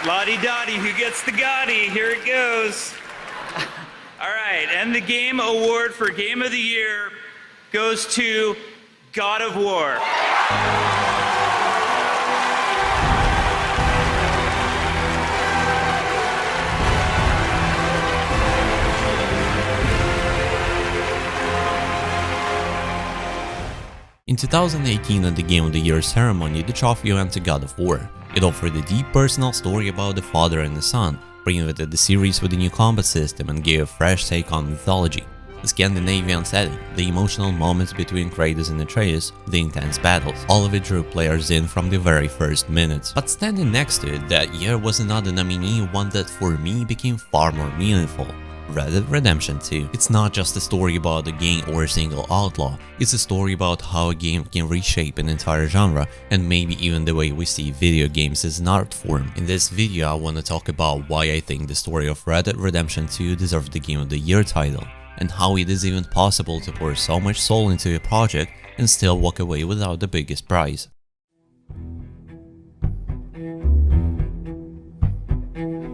Lottie-dottie, who gets the Gotti? Here it goes. All right, and the game award for Game of the Year goes to God of War. In 2018 at the Game of the Year ceremony, the trophy went to God of War. It offered a deep personal story about the father and the son, reinvented the series with a new combat system and gave a fresh take on mythology. The Scandinavian setting, the emotional moments between Kratos and Atreus, the intense battles, all of it drew players in from the very first minutes. But standing next to it that year was another nominee, one that for me became far more meaningful. Red Dead Redemption 2. It's not just a story about a gang or a single outlaw, it's a story about how a game can reshape an entire genre and maybe even the way we see video games as an art form. In this video I want to talk about why I think the story of Red Dead Redemption 2 deserves the Game of the Year title, and how it is even possible to pour so much soul into a project and still walk away without the biggest prize.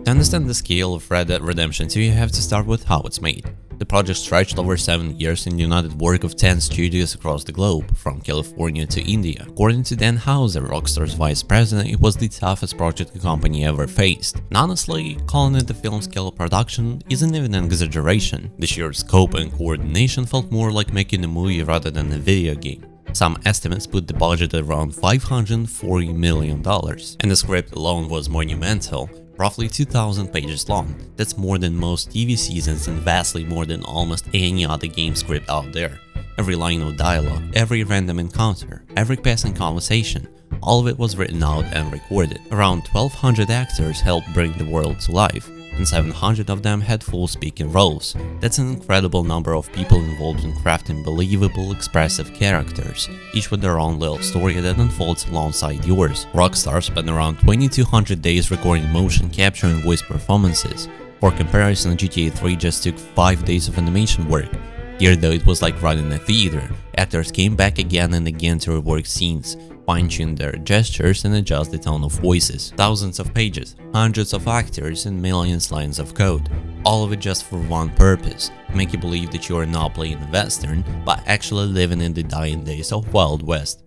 To understand the scale of Red Dead Redemption 2, you have to start with how it's made. The project stretched over 7 years and united work of 10 studios across the globe, from California to India. According to Dan Houser, Rockstar's vice president, it was the toughest project the company ever faced. And honestly, calling it a film-scale production isn't even an exaggeration. The sheer scope and coordination felt more like making a movie rather than a video game. Some estimates put the budget at around $540 million, and the script alone was monumental. Roughly 2,000 pages long. That's more than most TV seasons and vastly more than almost any other game script out there. Every line of dialogue, every random encounter, every passing conversation, all of it was written out and recorded. Around 1,200 actors helped bring the world to life, and 700 of them had full speaking roles. That's an incredible number of people involved in crafting believable, expressive characters, each with their own little story that unfolds alongside yours. Rockstar spent around 2,200 days recording motion capture and voice performances. For comparison, GTA 3 just took 5 days of animation work. Here though, it was like running a theater. Actors came back again and again to rework scenes, fine-tune their gestures and adjust the tone of voices. Thousands of pages, hundreds of actors and millions lines of code. All of it just for one purpose, to make you believe that you are not playing a western, but actually living in the dying days of Wild West.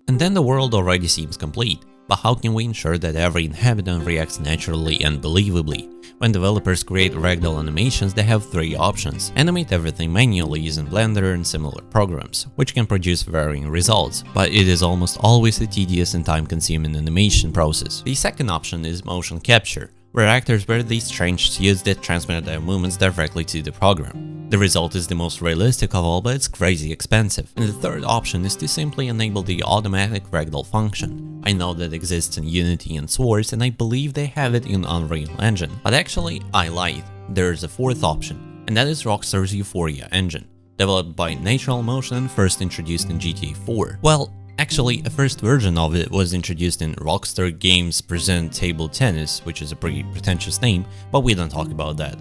And then the world already seems complete. But how can we ensure that every inhabitant reacts naturally and believably? When developers create ragdoll animations, they have 3 options. Animate everything manually using Blender and similar programs, which can produce varying results, but it is almost always a tedious and time-consuming animation process. The second option is motion capture, where actors wear these strange suits that transmit their movements directly to the program. The result is the most realistic of all, but it's crazy expensive. And the third option is to simply enable the automatic ragdoll function. I know that exists in Unity and Source, and I believe they have it in Unreal Engine. But actually, I lied. There's a fourth option, and that is Rockstar's Euphoria engine, developed by Natural Motion and first introduced in GTA 4. Well, actually, a first version of it was introduced in Rockstar Games Present Table Tennis, which is a pretty pretentious name, but we don't talk about that.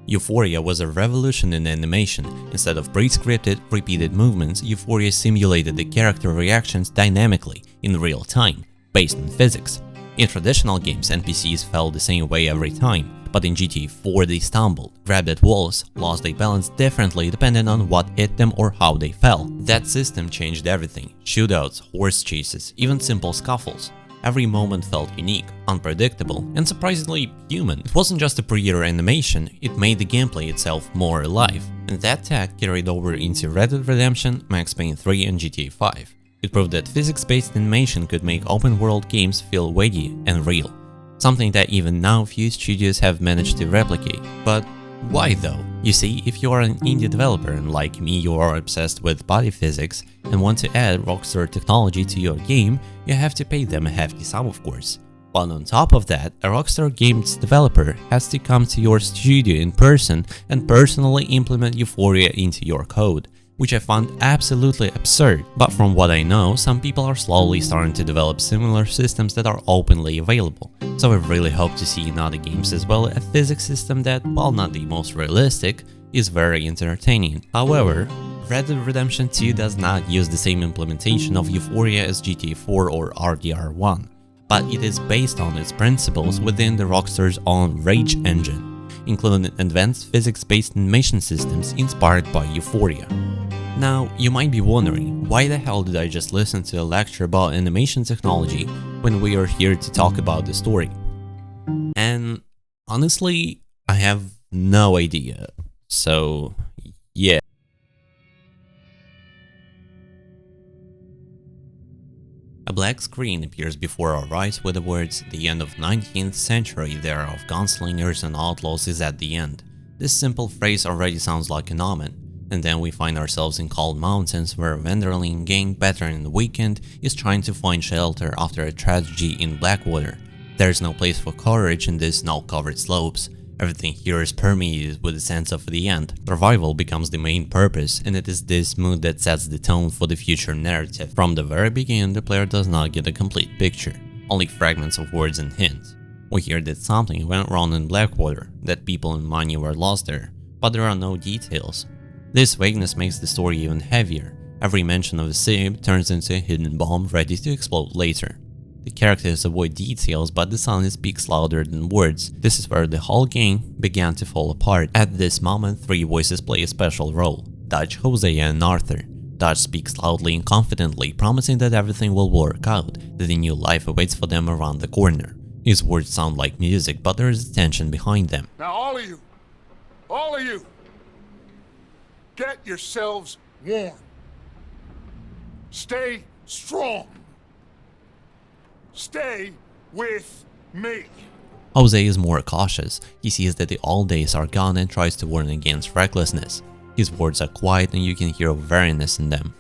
Euphoria was a revolution in animation. Instead of pre-scripted, repeated movements, Euphoria simulated the character reactions dynamically, in real time, based on physics. In traditional games, NPCs fell the same way every time, but in GTA 4 they stumbled, grabbed at walls, lost their balance differently depending on what hit them or how they fell. That system changed everything: shootouts, horse chases, even simple scuffles. Every moment felt unique, unpredictable, and surprisingly human. It wasn't just a prettier animation, it made the gameplay itself more alive. And that tag carried over into Red Dead Redemption, Max Payne 3 and GTA 5. It proved that physics-based animation could make open-world games feel weighty and real, something that even now few studios have managed to replicate. But why though? You see, if you are an indie developer and like me you are obsessed with body physics and want to add Rockstar technology to your game, you have to pay them a hefty sum, of course. But on top of that, a Rockstar Games developer has to come to your studio in person and personally implement Euphoria into your code, which I found absolutely absurd. But from what I know, some people are slowly starting to develop similar systems that are openly available. So I really hope to see in other games as well a physics system that, while not the most realistic, is very entertaining. However, Red Dead Redemption 2 does not use the same implementation of Euphoria as GTA 4 or RDR1, but it is based on its principles within the Rockstar's own Rage engine, including advanced physics-based animation systems inspired by Euphoria. Now, you might be wondering, why the hell did I just listen to a lecture about animation technology when we are here to talk about the story? And honestly, I have no idea. So, yeah. A black screen appears before our eyes with the words, "The end of 19th century, the era of gunslingers and outlaws is at the end." This simple phrase already sounds like an omen. And then we find ourselves in cold mountains where a Vanderlyn gang veteran in the weekend is trying to find shelter after a tragedy in Blackwater. There's no place for courage in these snow-covered slopes. Everything here is permeated with a sense of the end. Survival becomes the main purpose, and it is this mood that sets the tone for the future narrative. From the very beginning, the player does not get a complete picture, only fragments of words and hints. We hear that something went wrong in Blackwater, that people and money were lost there, but there are no details. This vagueness makes the story even heavier. Every mention of a city turns into a hidden bomb ready to explode later. The characters avoid details, but the silence speaks louder than words. This is where the whole game began to fall apart. At this moment, three voices play a special role: Dutch, Hosea, and Arthur. Dutch speaks loudly and confidently, promising that everything will work out, that a new life awaits for them around the corner. His words sound like music, but there is tension behind them. Now all of you, get yourselves warm. Stay strong. Stay with me. Jose is more cautious. He sees that the old days are gone and tries to warn against recklessness. His words are quiet and you can hear a wariness in them.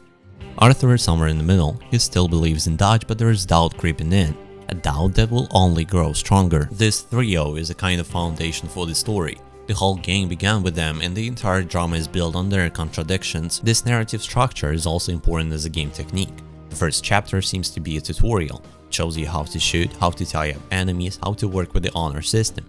Arthur is somewhere in the middle. He still believes in Dodge, but there is doubt creeping in. A doubt that will only grow stronger. This trio is a kind of foundation for the story. The whole game began with them, and the entire drama is built on their contradictions. This narrative structure is also important as a game technique. The first chapter seems to be a tutorial. It shows you how to shoot, how to tie up enemies, how to work with the honor system.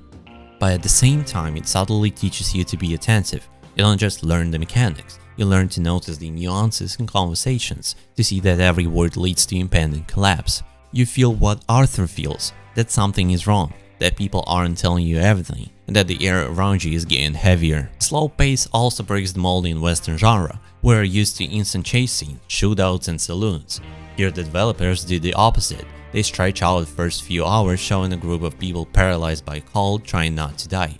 But at the same time, it subtly teaches you to be attentive. You don't just learn the mechanics, you learn to notice the nuances in conversations, to see that every word leads to impending collapse. You feel what Arthur feels, that something is wrong, that people aren't telling you everything, and that the air around you is getting heavier. Slow pace also breaks the mold in Western genre. We're used to instant chase scenes, shootouts and saloons. Here the developers did the opposite. They stretch out the first few hours showing a group of people paralyzed by cold trying not to die.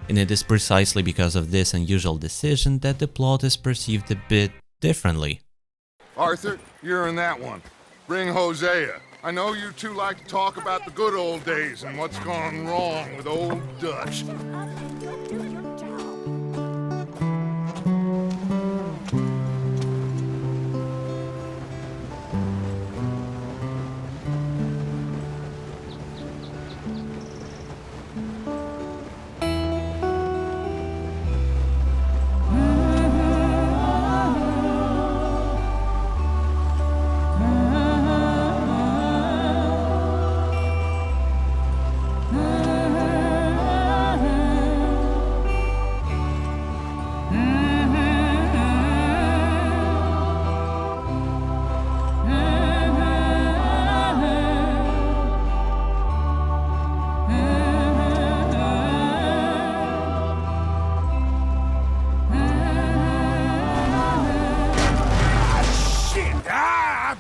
And it is precisely because of this unusual decision that the plot is perceived a bit differently. Arthur, you're in that one. Bring Hosea. I know you two like to talk about the good old days and what's gone wrong with old Dutch.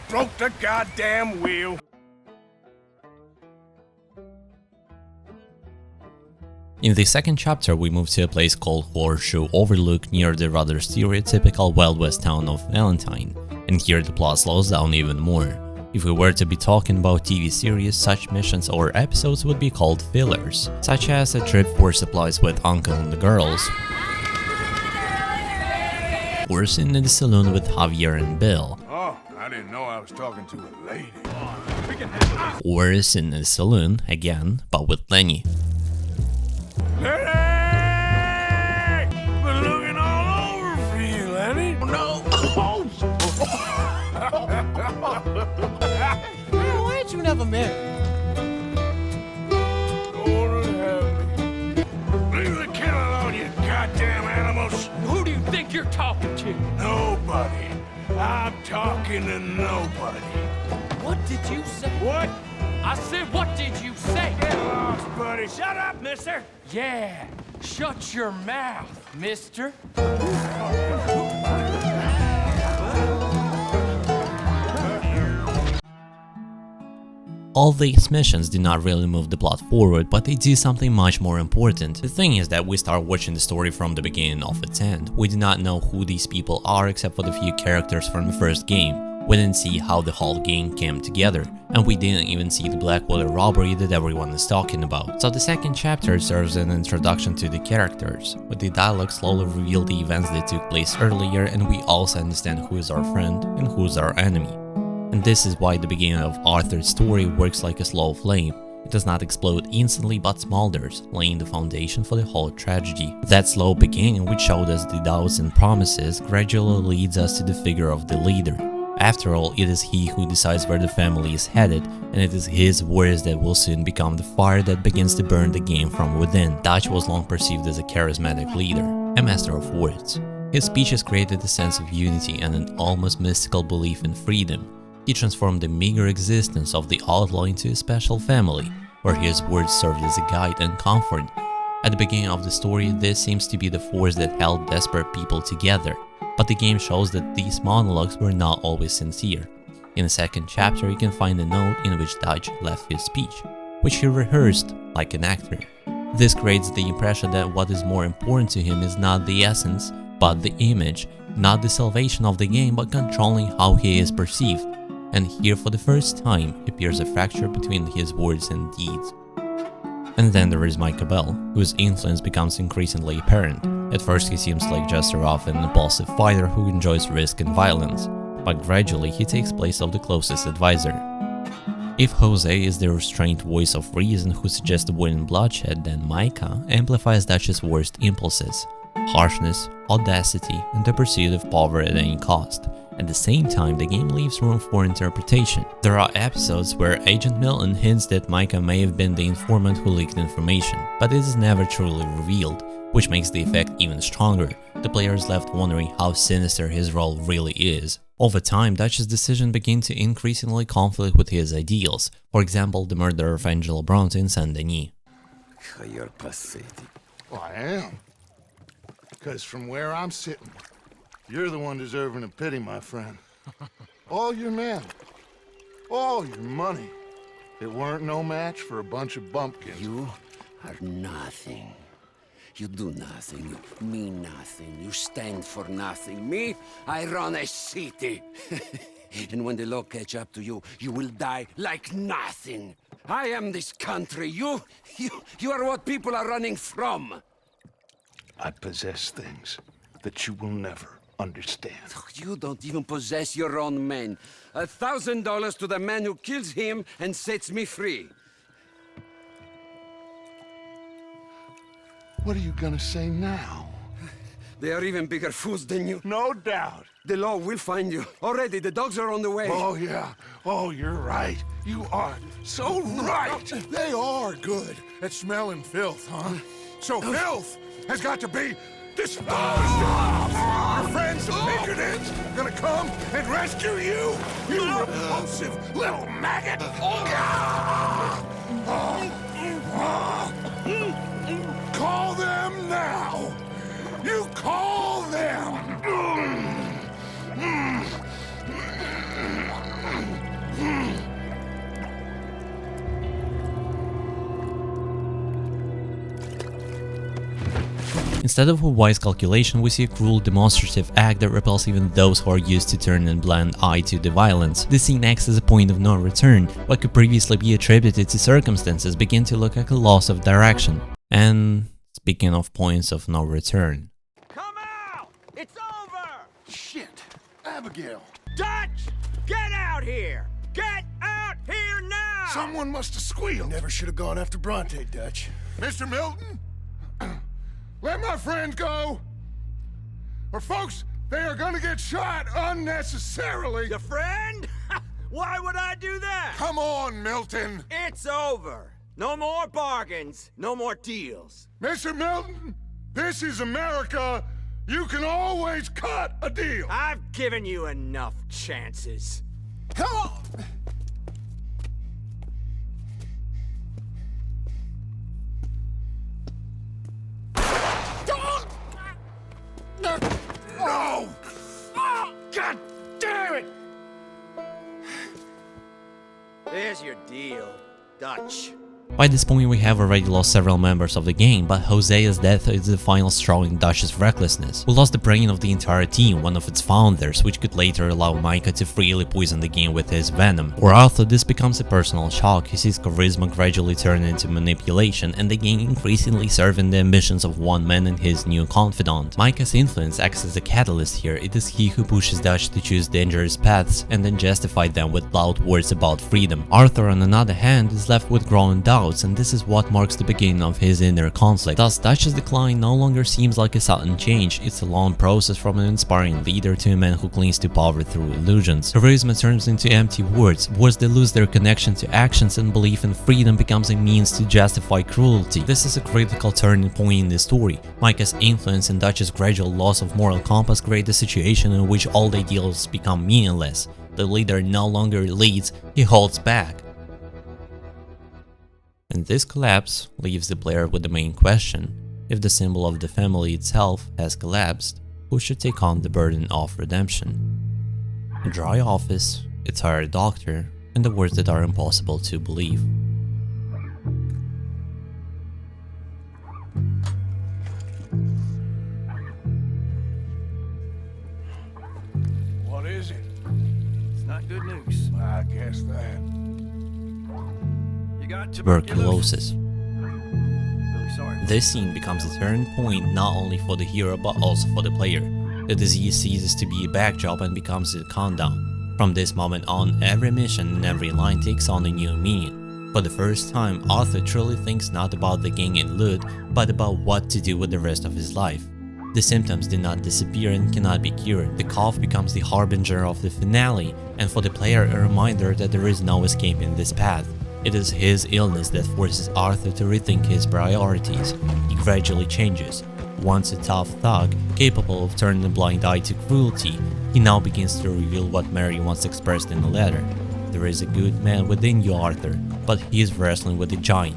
Broke the goddamn wheel. In the second chapter, we move to a place called Horseshoe Overlook near the rather stereotypical Wild West town of Valentine, and here the plot slows down even more. If we were to be talking about TV series, such missions or episodes would be called fillers, such as a trip for supplies with Uncle and the girls, or sitting in the saloon with Javier and Bill, I didn't know I was talking to a lady. or sitting in the saloon, again, but with Lenny. Lenny! Been looking all over for you, Lenny. No. Why ain't you never married? Lord help me. Leave the kid alone, you goddamn animals. Who do you think you're talking to? Nobody. I'm talking to nobody. What did you say? What? I said, what did you say? Get lost, buddy. Shut up, mister. Yeah, shut your mouth, mister. All these missions do not really move the plot forward, but they do something much more important. The thing is that we start watching the story from the beginning of its end. We do not know who these people are except for the few characters from the first game. We didn't see how the whole game came together, and we didn't even see the Blackwater robbery that everyone is talking about. So the second chapter serves as an introduction to the characters, with the dialogue slowly reveal the events that took place earlier, and we also understand who is our friend and who is our enemy. And this is why the beginning of Arthur's story works like a slow flame. It does not explode instantly but smolders, laying the foundation for the whole tragedy. That slow beginning, which showed us the doubts and promises, gradually leads us to the figure of the leader. After all, it is he who decides where the family is headed, and it is his words that will soon become the fire that begins to burn the game from within. Dutch was long perceived as a charismatic leader, a master of words. His speeches created a sense of unity and an almost mystical belief in freedom. He transformed the meager existence of the outlaw into a special family, where his words served as a guide and comfort. At the beginning of the story, this seems to be the force that held desperate people together, but the game shows that these monologues were not always sincere. In the second chapter, you can find a note in which Dutch left his speech, which he rehearsed like an actor. This creates the impression that what is more important to him is not the essence, but the image, not the salvation of the game, but controlling how he is perceived. And here for the first time appears a fracture between his words and deeds. And then there is Micah Bell, whose influence becomes increasingly apparent. At first he seems like just a rough and impulsive fighter who enjoys risk and violence, but gradually he takes place of the closest advisor. If Jose is the restrained voice of reason who suggests avoiding bloodshed, then Micah amplifies Dutch's worst impulses: harshness, audacity, and the pursuit of power at any cost. At the same time, the game leaves room for interpretation. There are episodes where Agent Milton hints that Micah may have been the informant who leaked information, but it is never truly revealed, which makes the effect even stronger. The player is left wondering how sinister his role really is. Over time, Dutch's decisions begin to increasingly conflict with his ideals. For example, the murder of Angela Bronte in Saint Denis. You're pathetic. Well, I am. Because from where I'm sitting, you're the one deserving of pity, my friend. All your men, all your money, it weren't no match for a bunch of bumpkins. You are nothing. You do nothing. You mean nothing. You stand for nothing. Me, I run a city. And when the law catch up to you, you will die like nothing. I am this country. You are what people are running from. I possess things that you will never understand. You don't even possess your own men. $1,000 to the man who kills him and sets me free. What are you gonna say now? They are even bigger fools than you. No doubt. The law will find you. Already, the dogs are on the way. Oh, yeah. Oh, you're right. You are so right. They are good at smelling filth, huh? So filth has got to be disposed of. Your friends, the Pinkertons, are gonna come and rescue you, you repulsive little maggot. Call them now. You call them. Instead of a wise calculation, we see a cruel, demonstrative act that repels even those who are used to turn a blind eye to the violence. This scene acts as a point of no return. What could previously be attributed to circumstances begin to look like a loss of direction. And speaking of points of no return. Come out! It's over! Shit. Abigail. Dutch! Get out here! Get out here now! Someone must have squealed. Never should have gone after Bronte, Dutch. Mr. Milton? Let my friends go! Or folks, they are gonna get shot unnecessarily! Your friend? Why would I do that? Come on, Milton! It's over. No more bargains, no more deals. Mr. Milton, this is America, You can always cut a deal. I've given you enough chances. Come on! No! God damn it! There's your deal, Dutch. By this point we have already lost several members of the gang, but Hosea's death is the final straw in Dutch's recklessness. We lost the brain of the entire team, one of its founders, which could later allow Micah to freely poison the game with his venom. For Arthur, this becomes a personal shock. He sees charisma gradually turn into manipulation, and the gang increasingly serving the ambitions of one man and his new confidant. Micah's influence acts as a catalyst here. It is he who pushes Dutch to choose dangerous paths and then justify them with loud words about freedom. Arthur, on the other hand, is left with growing doubts, and this is what marks the beginning of his inner conflict. Thus, Dutch's decline no longer seems like a sudden change. It's a long process from an inspiring leader to a man who clings to power through illusions. Charisma turns into empty words that lose their connection to actions, and belief in freedom becomes a means to justify cruelty. This is a critical turning point in the story. Micah's influence and Dutch's gradual loss of moral compass create a situation in which all ideals become meaningless. The leader no longer leads, he holds back. And this collapse leaves the player with the main question: if the symbol of the family itself has collapsed, who should take on the burden of redemption? A dry office, a tired doctor, and the words that are impossible to believe. What is it? It's not good news. I guess that. You got Tuberculosis. Really sorry. This scene becomes a turning point not only for the hero but also for the player. The disease ceases to be a backdrop and becomes a countdown. From this moment on, every mission and every line takes on a new meaning. For the first time, Arthur truly thinks not about the gang and loot, but about what to do with the rest of his life. The symptoms do not disappear and cannot be cured. The cough becomes the harbinger of the finale, and for the player a reminder that there is no escaping this path. It is his illness that forces Arthur to rethink his priorities. He gradually changes. Once a tough thug, capable of turning a blind eye to cruelty, he now begins to reveal what Mary once expressed in a letter. There is a good man within you, Arthur, but he is wrestling with a giant.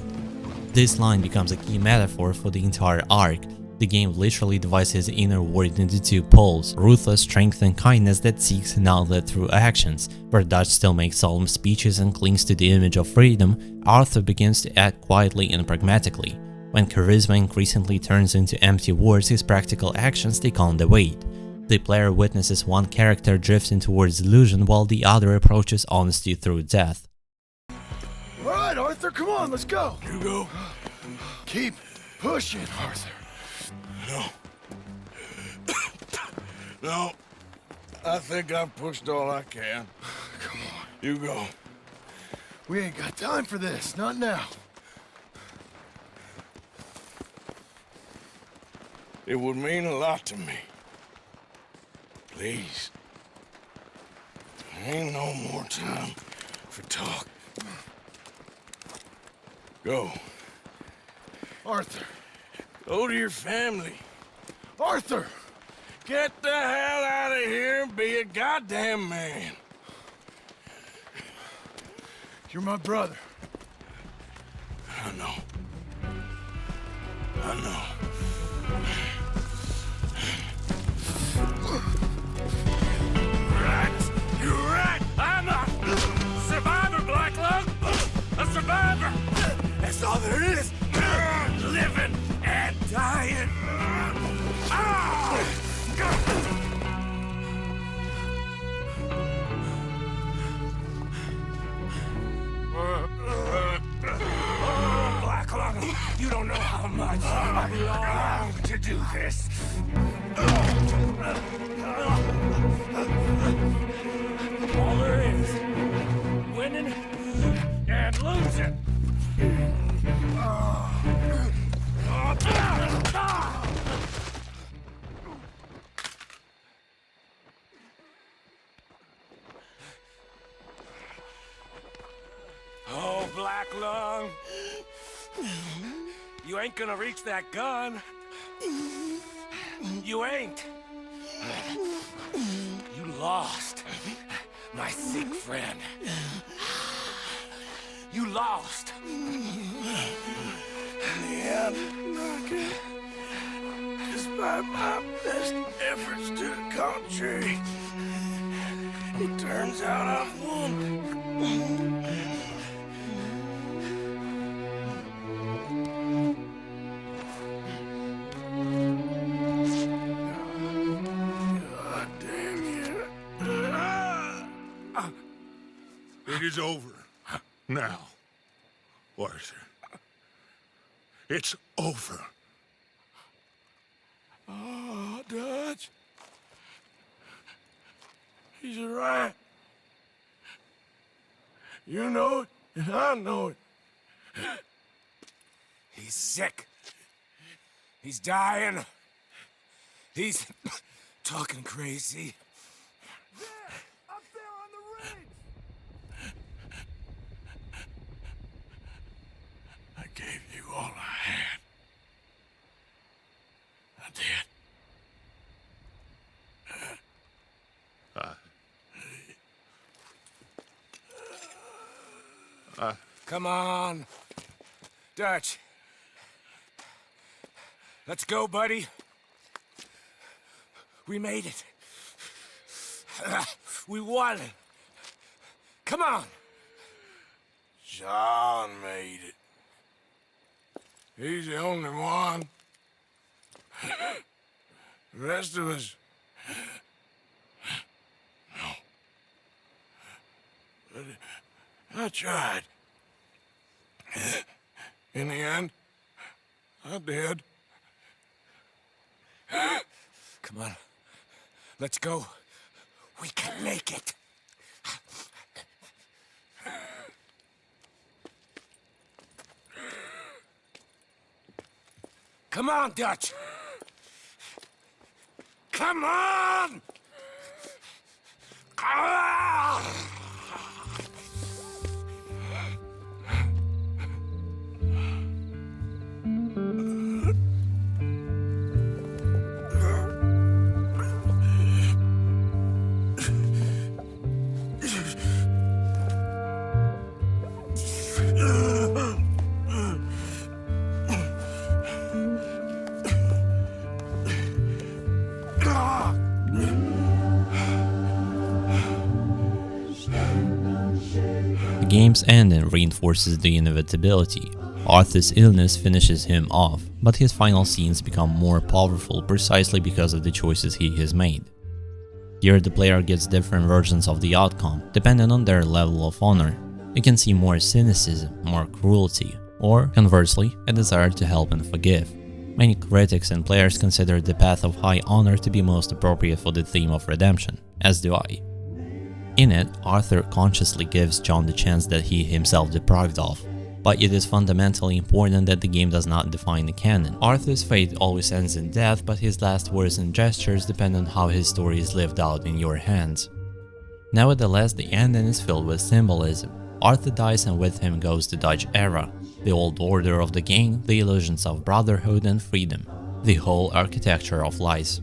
This line becomes a key metaphor for the entire arc. The game literally divides his inner world into two poles: ruthless strength and kindness that seeks an outlet through actions. Where Dutch still makes solemn speeches and clings to the image of freedom, Arthur begins to act quietly and pragmatically. When charisma increasingly turns into empty words, his practical actions take on the weight. The player witnesses one character drifting towards illusion while the other approaches honesty through death. All right, Arthur, come on, let's go. You go. Keep pushing, Arthur. No. No. I think I've pushed all I can. Come on. You go. We ain't got time for this, not now. It would mean a lot to me. Please. There ain't no more time for talk. Go. Arthur. Go to your family. Arthur! Get the hell out of here and be a goddamn man. You're my brother. I know. I know. Right. You're right. I'm a survivor, Black Lung. A survivor. That's all there is. Living and dying. Black Lung, you don't know how much I've longed to do this. All there is, winning and losing. Oh, Black Lung. You ain't gonna reach that gun. You ain't. You lost, my sick friend. You lost. In the end, despite my best efforts to the contrary, it turns out I've won. God damn you. It is over. Now, Arthur. It's over. Oh, Dutch. He's right. You know it, and I know it. He's sick. He's dying. He's talking crazy. Up there on the ridge! I gave you all I had. I did. Come on. Dutch. Let's go, buddy. We made it. We won. Come on. John made it. He's the only one. The rest of us... No. But I tried. In the end, I did. Come on. Let's go. We can make it. Come on, Dutch. Come on! Ah! The game's ending reinforces the inevitability. Arthur's illness finishes him off, but his final scenes become more powerful precisely because of the choices he has made. Here the player gets different versions of the outcome, depending on their level of honor. You can see more cynicism, more cruelty, or, conversely, a desire to help and forgive. Many critics and players consider the path of high honor to be most appropriate for the theme of redemption, as do I. In it, Arthur consciously gives John the chance that he himself deprived of, but it is fundamentally important that the game does not define the canon. Arthur's fate always ends in death, but his last words and gestures depend on how his story is lived out in your hands. Nevertheless, the ending is filled with symbolism. Arthur dies and with him goes the Dutch era, the old order of the game, the illusions of brotherhood and freedom, the whole architecture of lies.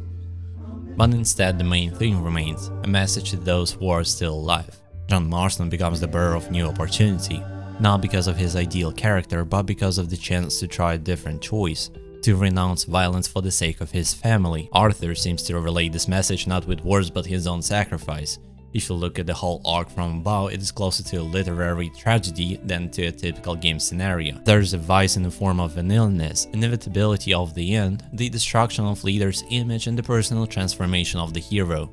But instead the main theme remains, a message to those who are still alive. John Marston becomes the bearer of new opportunity, not because of his ideal character, but because of the chance to try a different choice, to renounce violence for the sake of his family. Arthur seems to relay this message not with words but his own sacrifice. If you look at the whole arc from above, it is closer to a literary tragedy than to a typical game scenario. There is a vice in the form of vanilliness, inevitability of the end, the destruction of leader's image and the personal transformation of the hero.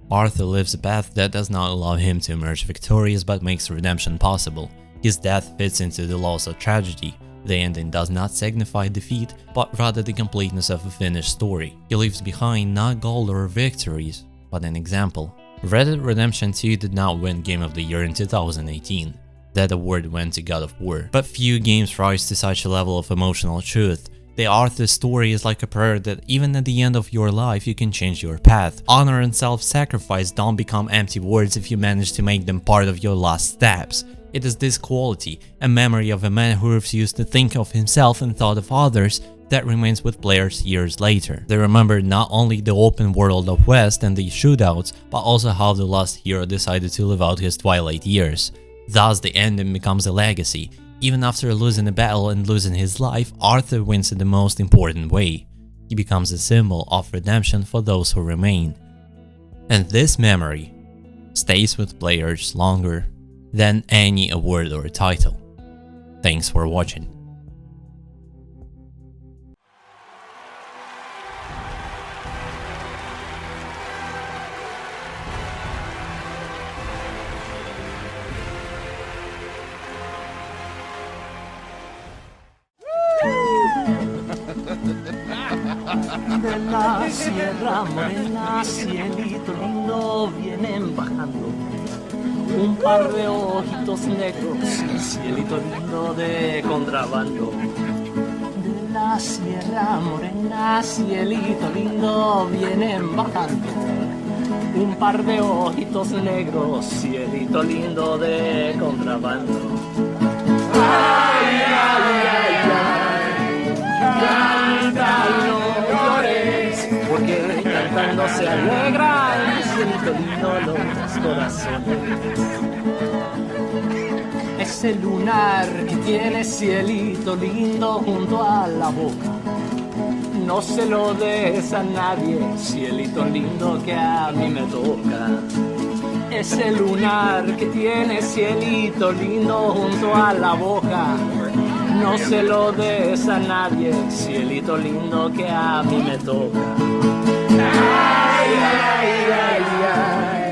Arthur lives a path that does not allow him to emerge victorious but makes redemption possible. His death fits into the laws of tragedy. The ending does not signify defeat, but rather the completeness of a finished story. He leaves behind not gold or victories, but an example. Red Dead Redemption 2 did not win Game of the Year in 2018. That award went to God of War. But few games rise to such a level of emotional truth. The Arthur story is like a prayer that even at the end of your life you can change your path. Honor and self-sacrifice don't become empty words if you manage to make them part of your last steps. It is this quality, a memory of a man who refused to think of himself and thought of others, that remains with players years later. They remember not only the open world of West and the shootouts, but also how the last hero decided to live out his twilight years. Thus, the ending becomes a legacy. Even after losing a battle and losing his life, Arthur wins in the most important way. He becomes a symbol of redemption for those who remain. And this memory stays with players longer than any award or title. Thanks for watching. De la sierra morena, cielito lindo, vienen bajando un par de ojitos negros, cielito lindo de contrabando. De la sierra morena, cielito lindo, vienen bajando un par de ojitos negros, cielito lindo de contrabando. Ay, ay, ay, ay, canta y no llores, porque cantando se alegra el cielito lindo los corazones. Ese lunar que tiene cielito lindo junto a la boca, no se lo des a nadie, cielito lindo que a mí me toca. Ese lunar que tiene cielito lindo junto a la boca, no se lo des a nadie, cielito lindo que a mí me toca. Ay, ay, ay, ay.